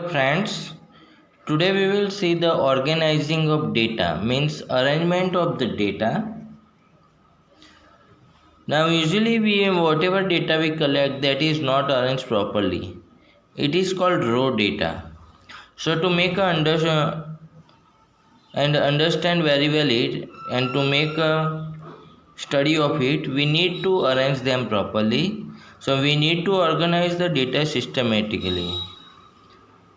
friends, today we will see the organizing of data, means arrangement of the data. Now usually whatever data we collect that is not arranged properly, it is called raw data. So to make and understand very well it and to make a study of it, we need to arrange them properly. So we need to organize the data systematically.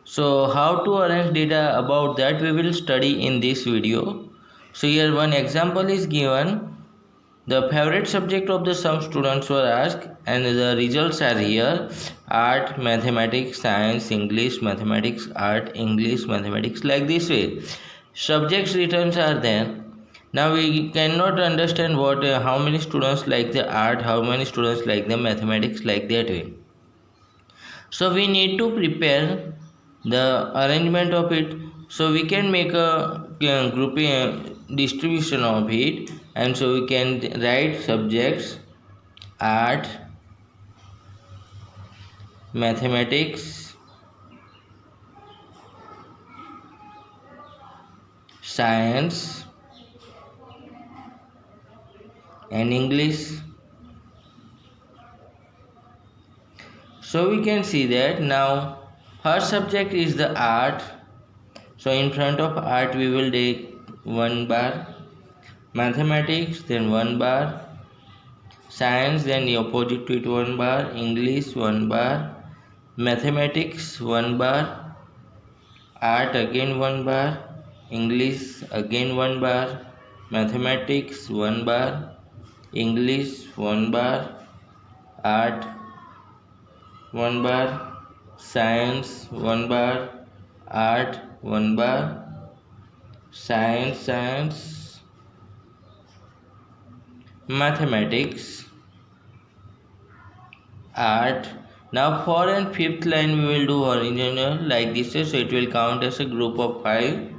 So how to arrange data, about that we will study in this video. So here one example is given. The favorite subject of the some students were asked and the results are here: art, mathematics, science, English, mathematics, art, English, mathematics, like this way. Subjects returns are there. Now we cannot understand what how many students like the art, how many students like the mathematics, like that way. So we need to prepare the arrangement of it, so we can make a grouping distribution of it, and so we can write subjects: art, mathematics, science and English. So we can see that now first subject is the art. So in front of art we will take 1 bar, mathematics then 1 bar, science then the opposite to it 1 bar, English 1 bar, mathematics 1 bar, art again 1 bar, English again 1 bar, mathematics 1 bar, English 1 bar, art 1 bar, science 1 bar, art 1 bar, science, mathematics, art. Now 4 and 5th line we will do horizontal like this, so it will count as a group of 5: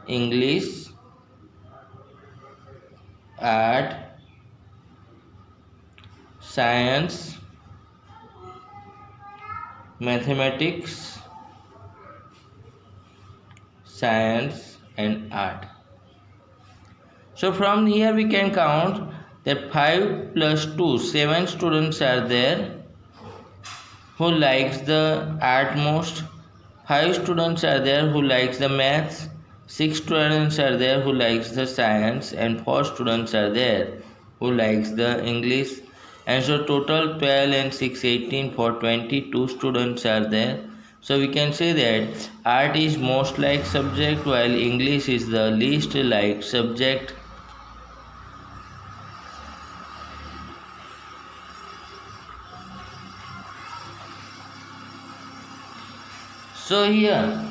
English, art, science, mathematics, science and art. So from here we can count that 5 plus 2, 7 students are there who likes the art most, 5 students are there who likes the maths, 6 students are there who likes the science, and 4 students are there who likes the English. And so total 12 and 6 18 for 22 students are there. So we can say that art is most liked subject while English is the least liked subject. So here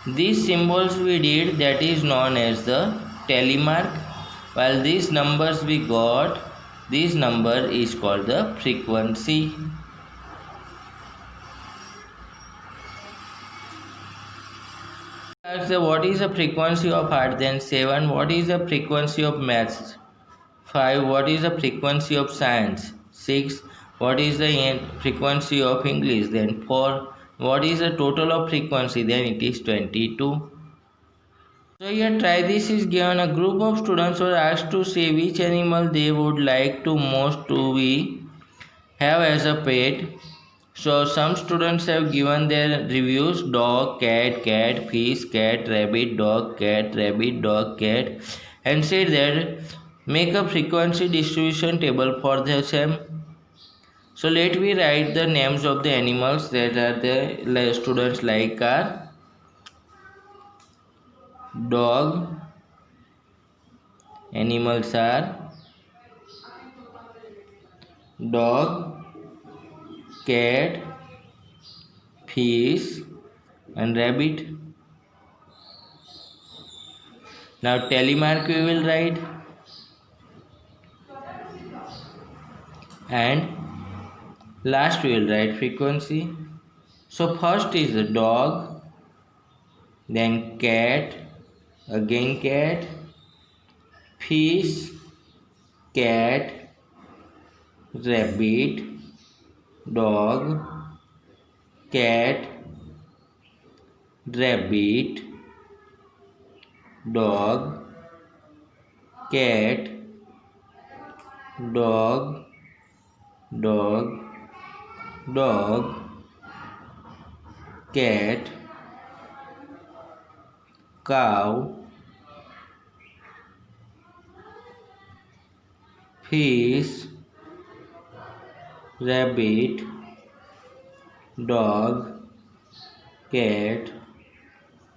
these symbols we did, that is known as the tally mark, while these numbers we got, this number is called the frequency. So what is the frequency of art? Then 7. What is the frequency of maths? 5. What is the frequency of science? 6. What is the frequency of English? Then 4. What is the total of frequency? Then it is 22. So here try this is given. A group of students were asked to say which animal they would like to most to be have as a pet. So some students have given their reviews: dog, cat, fish, cat, rabbit, dog, cat, and said that make a frequency distribution table for the same. So let me write the names of the animals that are the students like are dog, animals are dog, cat, fish and rabbit. Now tally mark we will write, and last we will write frequency. So first is the dog, then cat, again cat, fish, cat, rabbit, dog, cat, rabbit, dog, cat, dog, dog, dog, cat, cow, fish, rabbit, dog, cat,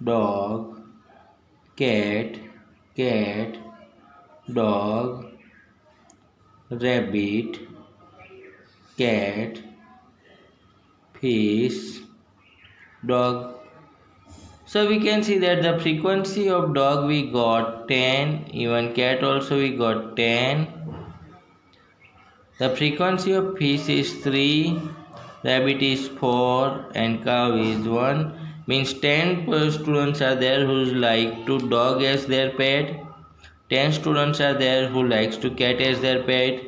dog, cat, cat, dog, rabbit, cat, fish, dog. So we can see that the frequency of dog we got 10, even cat also we got 10. The frequency of fish is 3, rabbit is 4 and cow is 1. Means 10 students are there who like to dog as their pet. 10 students are there who likes to cat as their pet.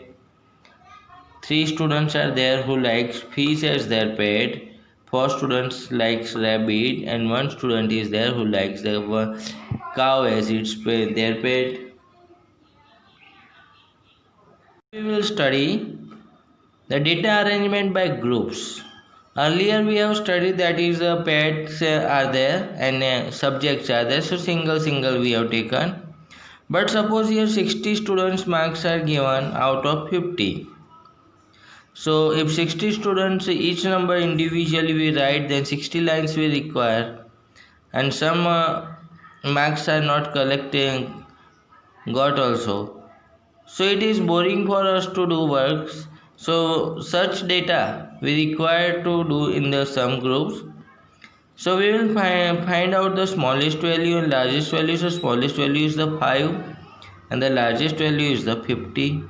3 students are there who likes fish as their pet. 4 students likes rabbit and 1 student is there who likes the cow as their pet. We will study the data arrangement by groups. Earlier we have studied that is pets are there and subjects are there, so single we have taken. But suppose here 60 students marks are given out of 50. So if 60 students each number individually we write, then 60 lines we require, and some marks are not collecting got also. So it is boring for us to do works. So such data we require to do in the sum groups. So we will find out the smallest value and largest value. So smallest value is the 5 and the largest value is the 50.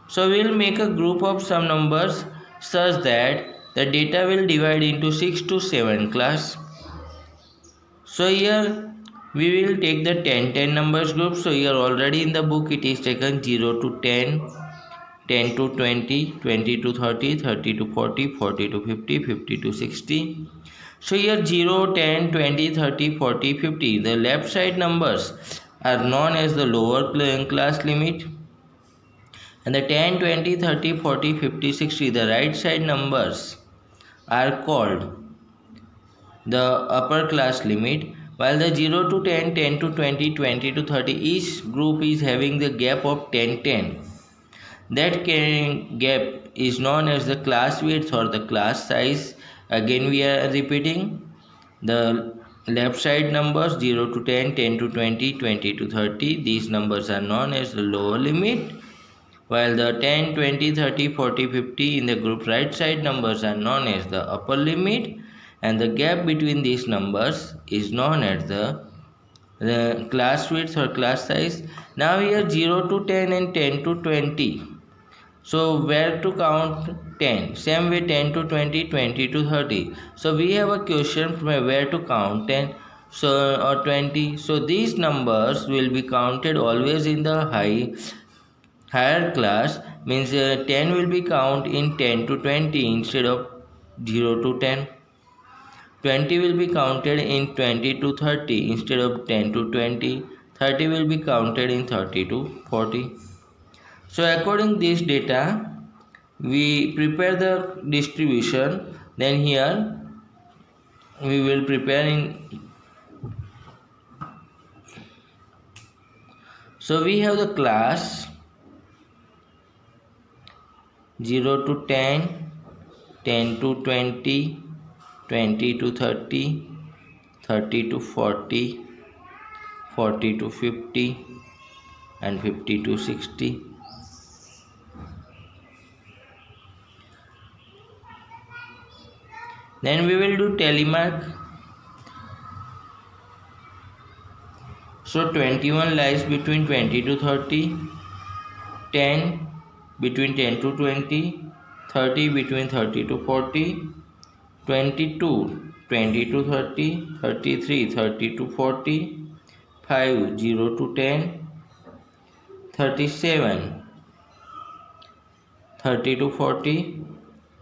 So we will make a group of some numbers such that the data will divide into 6 to 7 class. So here we will take the 10 numbers group. So here already in the book it is taken 0 to 10, 10 to 20, 20 to 30, 30 to 40, 40 to 50, 50 to 60. So here 0, 10, 20, 30, 40, 50. The left side numbers are known as the lower class limit. And the 10, 20, 30, 40, 50, 60, the right side numbers are called the upper class limit, while the 0 to 10, 10 to 20, 20 to 30, each group is having the gap of 10, 10. That gap is known as the class width or the class size. Again we are repeating the left side numbers 0 to 10, 10 to 20, 20 to 30. These numbers are known as the lower limit, while the 10, 20, 30, 40, 50 in the group right side numbers are known as the upper limit, and the gap between these numbers is known as the class width or class size. Now here 0 to 10 and 10 to 20. So where to count 10? Same way 10 to 20, 20 to 30. So we have a question from where to count 10 or 20. So these numbers will be counted always in the higher class, means 10 will be count in 10 to 20 instead of 0 to 10. 20 will be counted in 20 to 30 instead of 10 to 20. 30 will be counted in 30 to 40. So according this data, we prepare the distribution. Then here we will prepare in. So we have the class 0 to 10, 10 to 20, 20 to 30, 30 to 40, 40 to 50 and 50 to 60. Then we will do tally mark. So 21 lies between 20 to 30, 10 between 10 to 20, 30 between 30 to 40, 22 20 to 30, 33 30 to 40, 5 0 to 10, 37 30 to 40,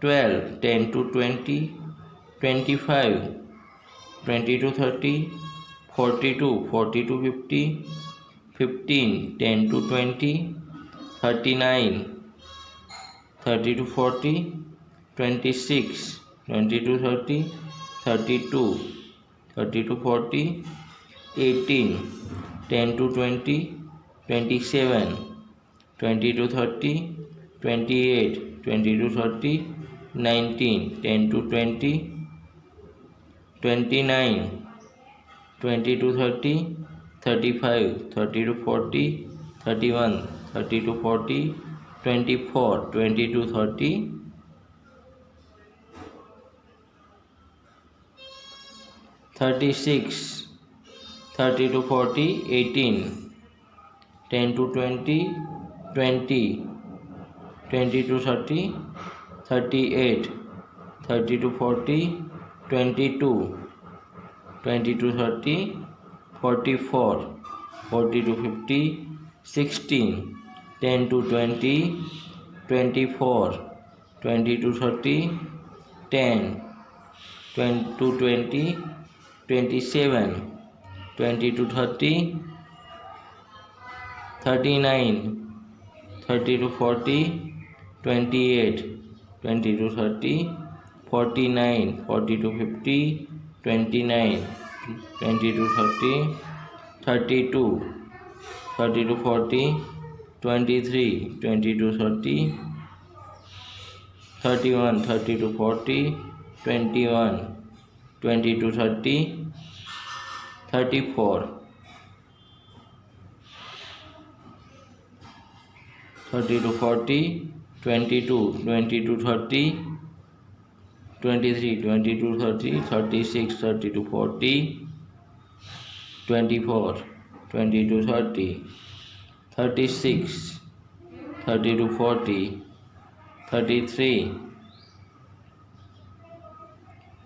12 10 to 20, 25 20 to 30, 40 to 50, 15, 10 to 20, 39, 30 to 40, 26, 20 to 30, 32, 30 to 40, 18, 10 to 20, 27, 20 to 30, 28, 20 to 30, 19, 10 to 20, 29, 20 to 30, 35, 30 to 40, 31, 30 to 40, 24, 20 to 30, 36, 30 to 40, 18, 10 to 20, 20, 20 to 30, 38, 30 to 40, 22, 20 to 30, 44, 40 to 50, 16, 10 to 20, 24, 20 to 30, 10, 20 to 20, 27, 20 to 30, 39, 30 to 40, 28, 20 to 30, 49, 40 to 50, 29, 20 to 30, 32, 30 to 40, 23, 20 to 30, 31, 30 to 40, 21, 20 to 30, 34, 30 to 40, 22, 20 to 30, 23, 20 to 30, 36, 30 to 40, 24, 20 to 30, 36, 30 to 40, 33,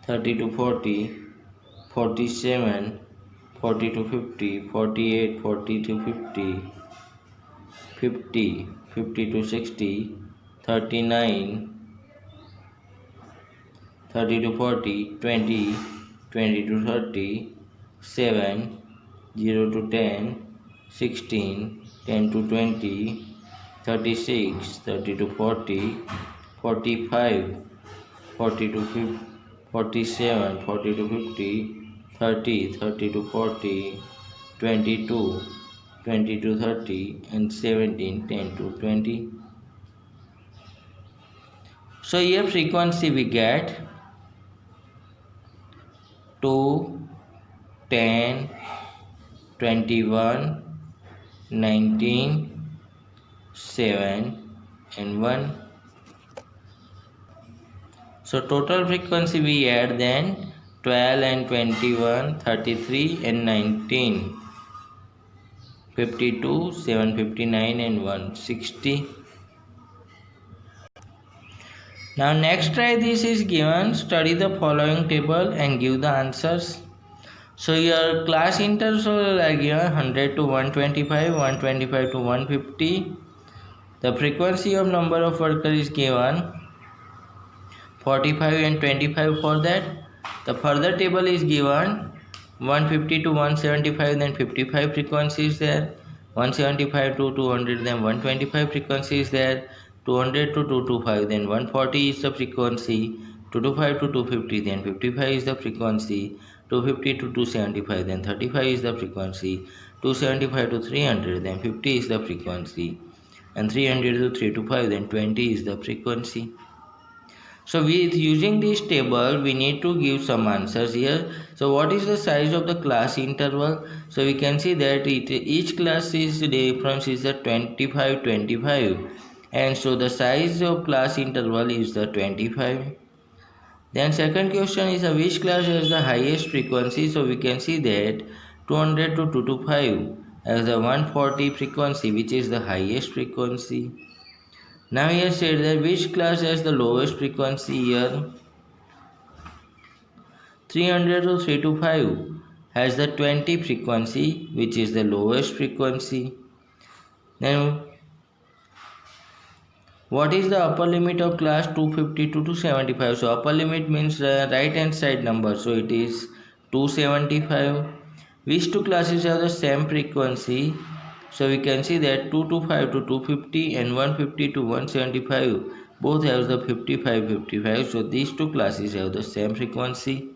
30 to 40, 47, 40 to 50, 48, 40 to 50, 50, 50 to 60, 39, 30 to 40, 20, 20 to 30, 7, 0 to 10, 16, 10 to 20, 36, 30 to 40, 45, 40 to 50, 47, 40 to 50, 30, 30 to 40, 22, 20 to 30, and 17, 10 to 20. So here frequency we get 2, 10, 21, 19, 7 and 1. So total frequency we add then 12 and 21, 33 and 19, 52, 759 and 160. Now next try this is given, study the following table and give the answers. So your class intervals are given 100 to 125, 125 to 150. The frequency of number of workers is given 45 and 25 for that. The further table is given 150 to 175, then 55 frequency is there, 175 to 200, then 125 frequency is there, 200 to 225, then 140 is the frequency, 225 to 250, then 55 is the frequency, 250 to 275, then 35 is the frequency, 275 to 300, then 50 is the frequency, and 300 to 325, then 20 is the frequency. So with using this table, we need to give some answers here. So what is the size of the class interval? So we can see that each class is difference is the 25, 25. And so the size of class interval is the 25. Then second question is which class has the highest frequency? So we can see that 200 to 225 has the 140 frequency, which is the highest frequency. Now here said that which class has the lowest frequency here? 300 to 325 has the 20 frequency, which is the lowest frequency. Then what is the upper limit of class 250 to 275? So upper limit means right hand side number. So it is 275. Which two classes have the same frequency? So we can see that 225 to 250 and 150 to 175 both have the 55. So these two classes have the same frequency.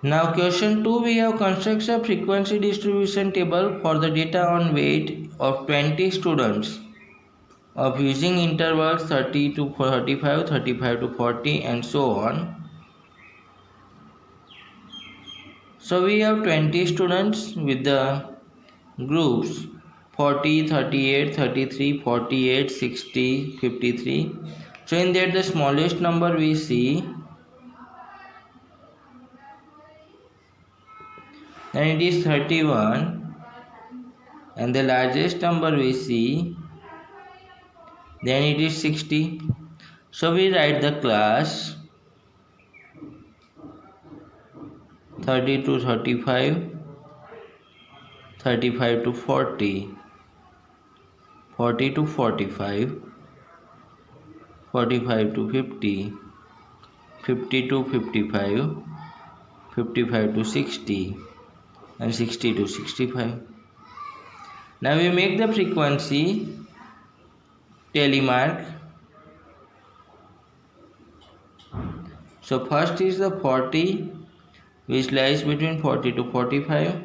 Now question 2, we have constructs a frequency distribution table for the data on weight of 20 students of using intervals 30 to 35, 35 to 40 and so on. So we have 20 students with the groups 40, 38, 33, 48, 60, 53. So in that the smallest number we see, then it is 31, and the largest number we see, then it is 60. So we write the class 30 to 35, 35 to 40, 40 to 45, 45 to 50, 50 to 55, 55 to 60 and 60 to 65. Now we make the frequency tally mark. So first is the 40, which lies between 40 to 45,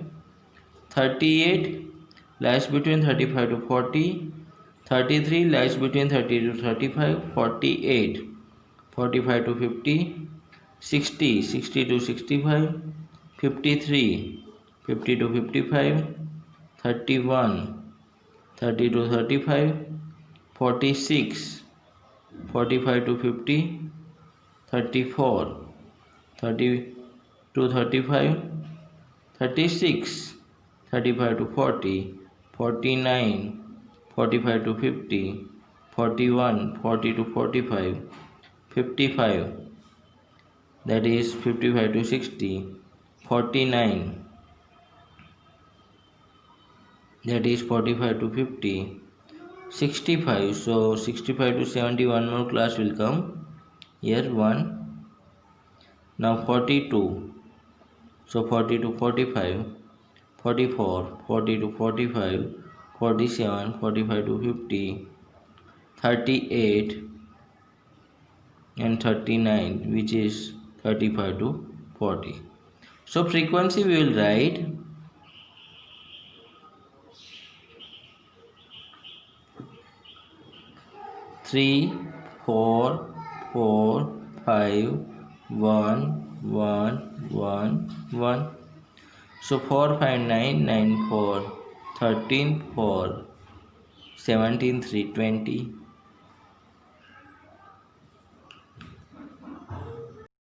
38 lies between 35 to 40, 33 lies between 30 to 35, 48, 45 to 50, 60, 60 to 65, 53, 50 to 55, 31, 30 to 35, 46, 45 to 50, 34, 30 to 35, 36, 35 to 40, 49, 45 to 50, 41, 40 to 45, 55, that is 55 to 60, 49, that is 45 to 50, 65, so 65 to 70, one more class will come here, 1. Now 42, so 40 to 45, 44, 40 to 45, 47, 45 to 50, 38 and 39, which is 35 to 40. So frequency we will write 3, 4, 4, 5, 1, 1, 1, 1. So 4, 5, 9, 9, 4, 13, 4, 17, 3, 20.